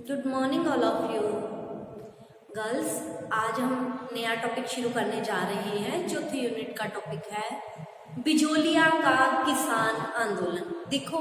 Good morning all of you girls. आज हम नया टॉपिक शुरू करने जा रहे हैं। चौथी यूनिट का टॉपिक है बिजोलिया का किसान आंदोलन। देखो,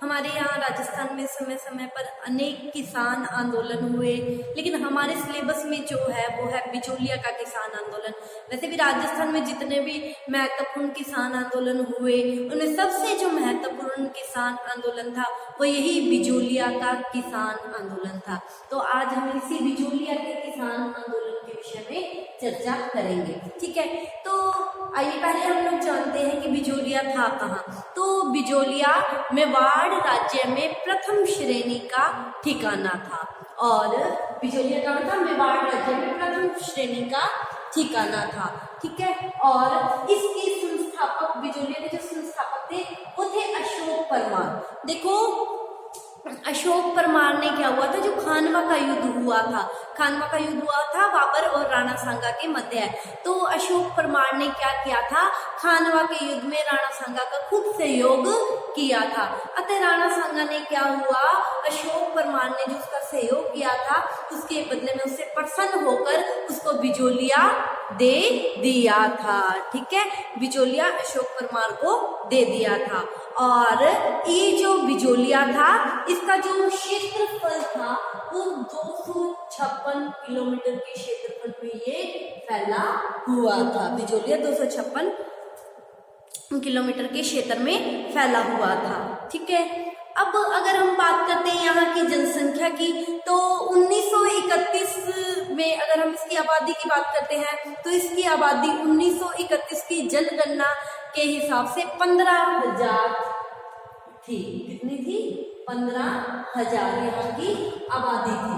हमारे यहाँ राजस्थान में समय समय पर अनेक किसान आंदोलन हुए, लेकिन हमारे सिलेबस में जो है वो है बिजोलिया का किसान आंदोलन। वैसे भी राजस्थान में जितने भी महत्वपूर्ण किसान आंदोलन हुए, उनमें सबसे जो महत्वपूर्ण किसान आंदोलन था वो यही बिजोलिया का किसान आंदोलन था। तो आज हम इसी बिजोलिया के किसान आंदोलन के विषय में चर्चा करेंगे। ठीक है, तो आइए पहले हम लोग जानते हैं कि बिजोलिया था कहाँ। तो बिजोलिया मेवाड़ राज्य में प्रथम श्रेणी का ठिकाना था। और बिजोलिया का मतलब मेवाड़ राज्य में प्रथम श्रेणी का ठिकाना था। ठीक है, और इसके संस्थापक, बिजोलिया के जो संस्थापक थे वो थे अशोक परमार। देखो, अशोक परमार ने क्या हुआ था, जो खानवा का युद्ध हुआ था, खानवा का युद्ध हुआ था बाबर और राणा सांगा के मध्य। तो अशोक परमार ने क्या किया था, खानवा के युद्ध में राणा सांगा का खूब सहयोग किया था। अतः राणा सांगा ने क्या हुआ, अशोक परमार ने जो उसका सहयोग किया था उसके बदले में उससे प्रसन्न होकर उसको बिजोलिया दे दिया था। ठीक है, बिजोलिया अशोक परमार को दे दिया था। और ये जो बिजोलिया था, इसका जो क्षेत्रफल था वो 256 किलोमीटर के क्षेत्रफल में ये फैला हुआ था। बिजोलिया 256 किलोमीटर के क्षेत्र में फैला हुआ था। ठीक है, अब अगर हम बात करते हैं यहाँ की जनसंख्या की, तो 1931 में अगर हम इसकी आबादी की बात करते हैं तो इसकी आबादी 1931 की जनगणना के हिसाब से 15,000 थी। कितनी थी? 15,000 यहाँ की आबादी थी।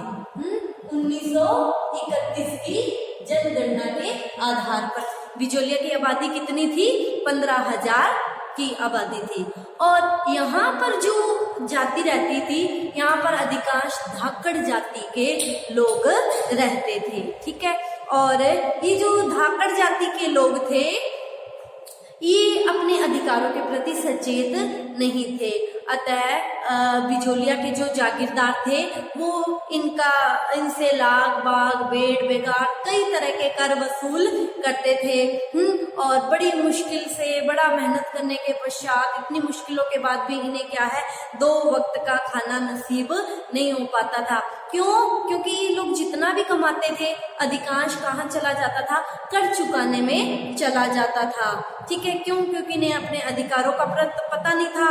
1931 की जनगणना के आधार पर बिजोलिया की आबादी कितनी थी? 15,000 की आबादी थी। और यहाँ पर जो जाति रहती थी, यहाँ पर अधिकांश धाकड़ जाति के लोग रहते थे। ठीक है, और ये जो धाकड़ जाति के लोग थे ये अपने अधिकारों के प्रति सचेत नहीं थे। अतः बिजोलिया के जो जागीरदार थे वो इनसे लाग बाग बेड़ बेगार कई तरह के कर वसूल करते थे। और बड़ी मुश्किल से, बड़ा मेहनत करने के पश्चात, इतनी मुश्किलों के बाद भी इन्हें क्या है, 2 वक्त का खाना नसीब नहीं हो पाता था। क्यों? क्योंकि ये लोग जितना भी कमाते थे अधिकांश कहाँ चला जाता था, कर चुकाने में चला जाता था। ठीक है, क्यों? क्योंकि इन्हें अपने अधिकारों का पता नहीं था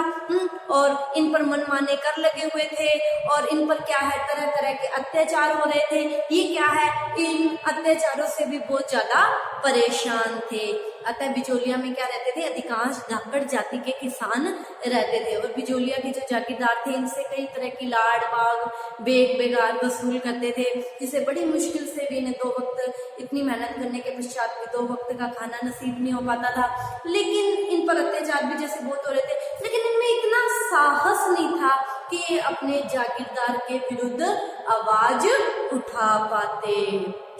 और इन पर मनमाने कर लगे हुए थे और इन पर क्या है, तरह तरह के अत्याचार हो रहे थे। ये क्या है, इन अत्याचारों से भी बहुत ज्यादा परेशान थे। अतः बिजोलिया में क्या रहते थे, अधिकांश धाकड़ जाति के किसान रहते थे। और बिजोलिया के जो जागीरदार थे इनसे कई तरह की लाड़ बाग बेग बेगार वसूल करते थे, जिसे बड़ी मुश्किल से भी इन्हें 2 वक्त, इतनी मेहनत करने के पश्चात भी 2 वक्त का खाना नसीब नहीं हो पाता था। लेकिन इन पर अत्याचार भी जैसे बहुत हो रहे थे, लेकिन इनमें इतना साहस नहीं था कि अपने जागीरदार के विरुद्ध आवाज उठा पाते।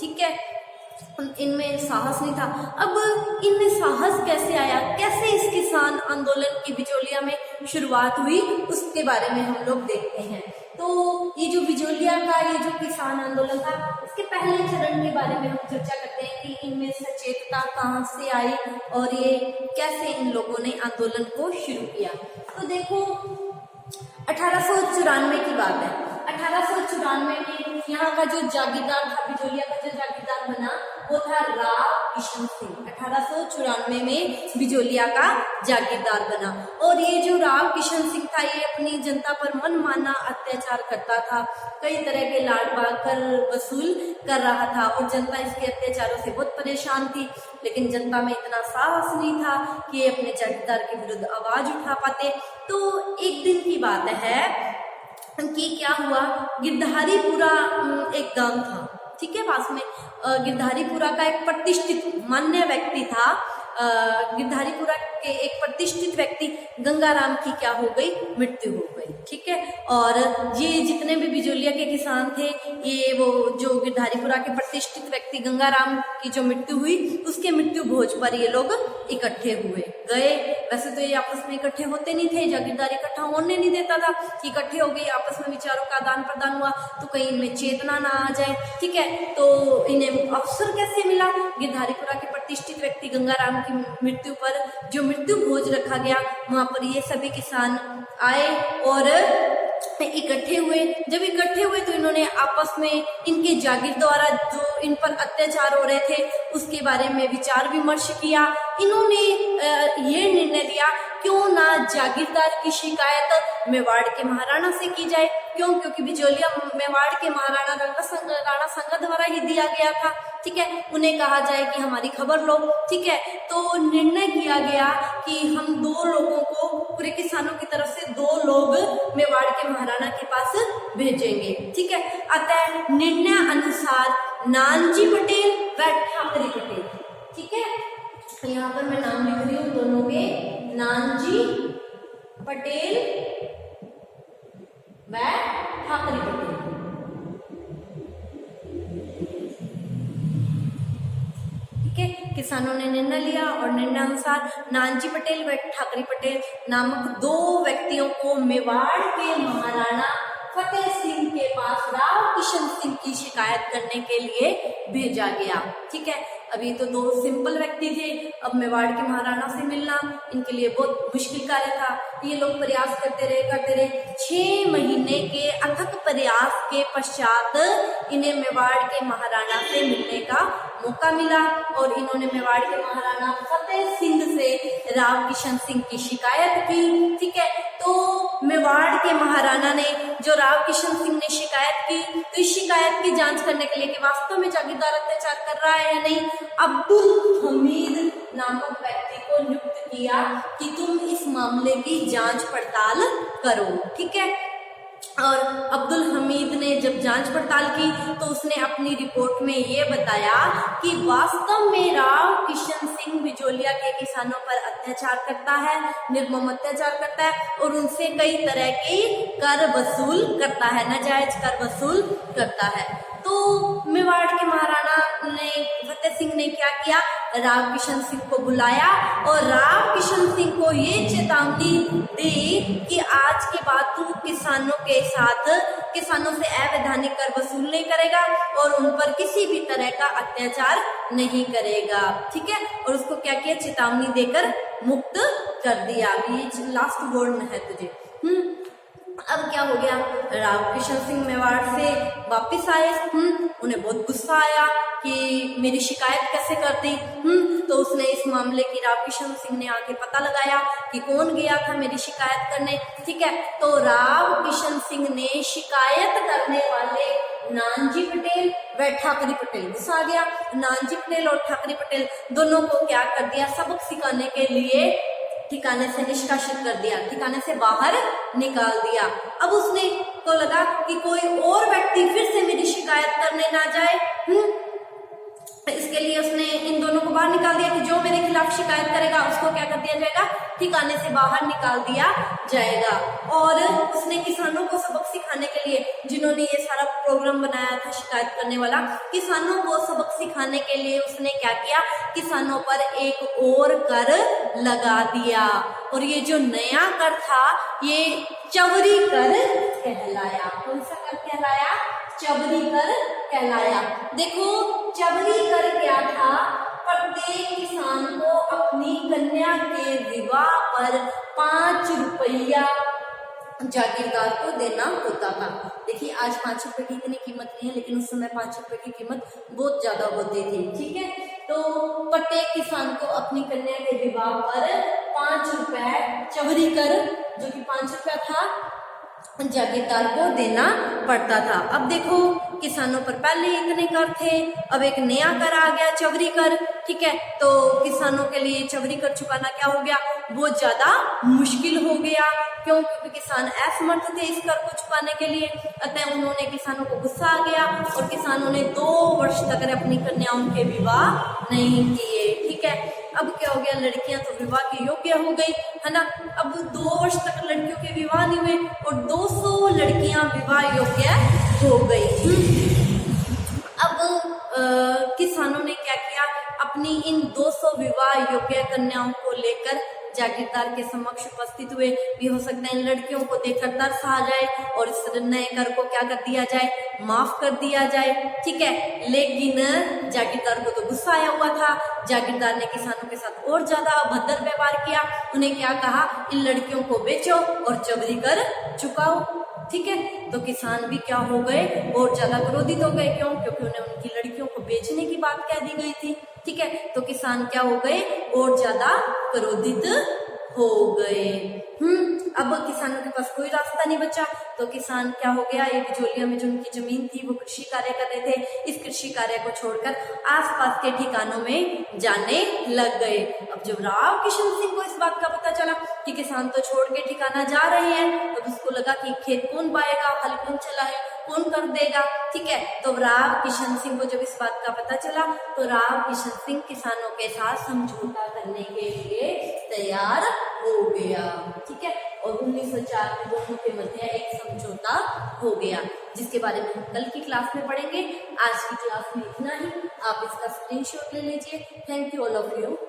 ठीक है, इनमें साहस नहीं था। अब इनमें साहस कैसे आया, कैसे इस किसान आंदोलन की बिजोलिया में शुरुआत हुई, उसके बारे में हम लोग देखते हैं। तो ये जो बिजोलिया का ये जो किसान आंदोलन था, इसके पहले चरण के बारे में हम चर्चा करते हैं कि इनमें सचेतता कहाँ से आई और ये कैसे इन लोगों ने आंदोलन को शुरू किया। तो देखो, 1894 की बात है। 1894 में यहाँ का जो जागीरदार था, बिजोलिया का जो जागीरदार बना वो था राव किशन सिंह। 1894 में बिजोलिया का जागीरदार बना। और ये जो राव किशन सिंह था, ये अपनी जनता पर मनमाना अत्याचार करता था, कई तरह के लाड़ बाग कर वसूल कर रहा था और जनता इसके अत्याचारों से बहुत परेशान थी। लेकिन जनता में इतना साहस नहीं था कि ये अपने जागीरदार के विरुद्ध आवाज उठा पाते। तो एक दिन की बात है कि क्या हुआ, गिरधारीपुरा एक गांव था, ठीक है, पास में गिरधारीपुरा का एक प्रतिष्ठित मान्य व्यक्ति था। गिरधारीपुरा के एक प्रतिष्ठित व्यक्ति गंगाराम की क्या हो गई, मृत्यु हो गई। ठीक है, और ये जितने भी बिजोलिया के किसान थे, ये वो जो गिरधारीपुरा के प्रतिष्ठित व्यक्ति गंगाराम की जो मृत्यु हुई उसके मृत्यु भोज पर ये लोग इकट्ठे हुए गए। वैसे तो ये आपस में इकट्ठे होते नहीं थे, जागीरदार इकट्ठा होने नहीं देता था। इकट्ठे हो गए, आपस में विचारों का आदान प्रदान हुआ तो कहीं इनमें चेतना ना आ जाए, ठीक है। तो इन्हें अवसर कैसे मिला? गिरधारीपुरा के प्रतिष्ठित व्यक्ति गंगाराम की मृत्यु पर जो मृत्यु भोज रखा गया, वहां पर ये सभी किसान आए और इकट्ठे हुए। जब इकट्ठे हुए तो इन्होंने आपस में इनके जागीर द्वारा जो इन पर अत्याचार हो रहे थे उसके बारे में विचार विमर्श किया। इन्होंने ये निर्णय लिया क्यों ना जागीरदार की शिकायत मेवाड़ के महाराणा से की जाए। क्यों? क्योंकि बिजोलिया मेवाड़ के महाराणा राणा संगा द्वारा ही दिया गया था, ठीक है। उन्हें कहा जाए कि हमारी खबर लो, ठीक है। तो निर्णय किया गया कि हम 2 लोगों को, पूरे किसानों की तरफ से 2 लोग मेवाड़ के महाराणा के पास भेजेंगे, ठीक है। अतः निर्णय अनुसार नानजी पटेल व ठाकरे पटेल, ठीक है। यहाँ पर मैं नाम लिख रही हूँ दोनों के, नानजी पटेल व ठाकरे पटेल, ठीक है। किसानों ने निर्णय लिया और निर्णय अनुसार नानजी पटेल व ठाकरे पटेल नामक 2 व्यक्तियों को मेवाड़ के महाराणा फतेह सिंह के पास राव किशन सिंह की शिकायत करने के लिए भेजा गया, ठीक है। अभी तो 2 सिंपल व्यक्ति थे, अब मेवाड़ के महाराणा से मिलना इनके लिए बहुत मुश्किल कार्य था। ये लोग प्रयास करते रहे। 6 महीने के अथक प्रयास के पश्चात इन्हें मेवाड़ के महाराणा से मिलने का मौका मिला और इन्होंने मेवाड़ के महाराणा फतेह सिंह से राव किशन सिंह की शिकायत की, ठीक है। तो मेवाड़ के महाराणा ने, जो राव किशन सिंह ने शिकायत की, तो इस शिकायत की जांच करने के लिए कि वास्तव में जागीरदार अत्याचार कर रहा है या नहीं, अब्दुल हमीद नामक व्यक्ति को नियुक्त किया कि तुम इस मामले की जांच पड़ताल करो, ठीक है। और अब्दुल हमीद ने जब जांच पड़ताल की तो उसने अपनी रिपोर्ट में ये बताया कि वास्तव में राव किशन सिंह बिजोलिया के किसानों पर अत्याचार करता है, निर्मम अत्याचार करता है और उनसे कई तरह के कर वसूल करता है, नाजायज कर वसूल करता है। तो मेवाड़ के महाराणा ने, फतेह सिंह ने क्या किया, राव किशन सिंह को बुलाया और राव किशन सिंह को ये चेतावनी दी कि आज के बाद तू किसानों से अवैधानिक कर वसूल नहीं करेगा और उन पर किसी भी तरह का अत्याचार नहीं करेगा, ठीक है। और उसको क्या किया, चेतावनी देकर मुक्त कर दिया। ये लास्ट वार्न है तुझे। अब क्या हो गया, राव किशन सिंह मेवाड़ से वापस आए। उन्हें बहुत गुस्सा आया कि मेरी शिकायत कैसे कर दी। तो उसने इस मामले की, राव किशन सिंह ने आके पता लगाया कि कौन गया था मेरी शिकायत करने, ठीक है। तो राव किशन सिंह ने शिकायत करने वाले नानजी पटेल व ठाकरे पटेल, गुस्सा आ गया, नानजी पटेल और ठाकरे पटेल दोनों को क्या कर दिया, सबक सिखाने के लिए ठिकाने से निष्कासित कर दिया, ठिकाने से बाहर निकाल दिया। अब उसने को लगा कि कोई और व्यक्ति फिर से मेरी शिकायत करने ना जाए, इसके लिए उसने इन दोनों को बाहर निकाल दिया कि जो मेरे खिलाफ शिकायत करेगा उसको क्या कर दिया जाएगा, ठिकाने से बाहर निकाल दिया जाएगा। और उसने किसानों को सबक सिखाने के लिए, जिन्होंने ये सारा प्रोग्राम बनाया था शिकायत करने वाला, किसानों को सबक सिखाने के लिए उसने क्या किया, किसानों पर एक और कर लगा दिया। और ये जो नया कर था ये चवरी कर कहलाया। कौन सा कर कहलाया, चवरी कर कहलाया। देखो चवरी कर क्या था, प्रत्येक किसान को अपनी कन्या के विवाह पर 5 रुपया जागीरदार को देना होता था। देखिए आज 5 रुपए की इतनी कीमत नहीं है, लेकिन उस समय 5 रुपए की कीमत बहुत ज्यादा होती थी, ठीक है। तो प्रत्येक किसान को अपनी कन्या के विवाह पर 5 रुपए चवरी कर, जो कि 5 रुपया था, जागीरदार को देना पड़ता था। अब देखो किसानों पर पहले इतने कर थे, अब एक नया कर आ गया, चवरी कर, ठीक है। तो किसानों के लिए चवरी कर चुकाना क्या हो गया, बहुत ज्यादा मुश्किल हो गया। क्यों? क्योंकि किसान असमर्थ थे इस कर को चुकाने के लिए। अतः उन्होंने, किसानों को गुस्सा आ गया और किसानों ने 2 वर्ष तक अपनी कन्याओं के विवाह नहीं किए, ठीक है। अब क्या हो गया, लड़कियां तो विवाह के योग्य हो गई, है ना। अब 2 वर्ष तक लड़कियों के विवाह नहीं हुए और 200 लड़कियां विवाह योग्य हो गई। अब किसानों ने क्या किया, 1900 विवाह योग्य कन्याओं को लेकर जागीरदार के समक्ष उपस्थित हुए। भी हो सकता है इन लड़कियों को देखकर तरस आ जाए और इस नए कर को क्या कर दिया जाए, माफ कर दिया जाए। ठीक है, लेकिन जागीरदार को तो गुस्सा आया हुआ था। जागीरदार ने किसानों के साथ और ज्यादा अभद्र व्यवहार किया। उन्हें क्या कहा, इन लड़कियों को बेचो और जबरी कर चुकाओ। ठीक है, तो किसान भी क्या हो गए, और ज्यादा क्रोधित हो गए। क्यों? क्योंकि उन्हें उनकी लड़कियों को बेचने की बात कह दी गई थी। ठीक है, तो किसान क्या हो गए, और ज्यादा क्रोधित हो गए। अब किसानों के पास कोई रास्ता नहीं बचा, तो किसान क्या हो गया, एक बिजोलिया में जो उनकी जमीन थी वो कृषि कार्य कर रहे थे, इस कृषि कार्य को छोड़कर आसपास के ठिकानों में जाने लग गए। अब जब राव किशन सिंह को इस बात का पता चला कि किसान तो छोड़ के ठिकाना जा रहे हैं, तो उसको लगा कि खेत कौन बाएगा, हल कौन चलाए, कौन कर देगा। ठीक है, तो राव किशन सिंह को जब इस बात का पता चला, तो राव किशन सिंह किसानों के साथ समझौता करने के लिए तैयार हो गया। ठीक है, और 1904 में दोनों के मध्य एक समझौता हो गया, जिसके बारे में हम कल की क्लास में पढ़ेंगे। आज की क्लास में इतना ही। आप इसका स्क्रीनशॉट ले लीजिए। Thank you all of you.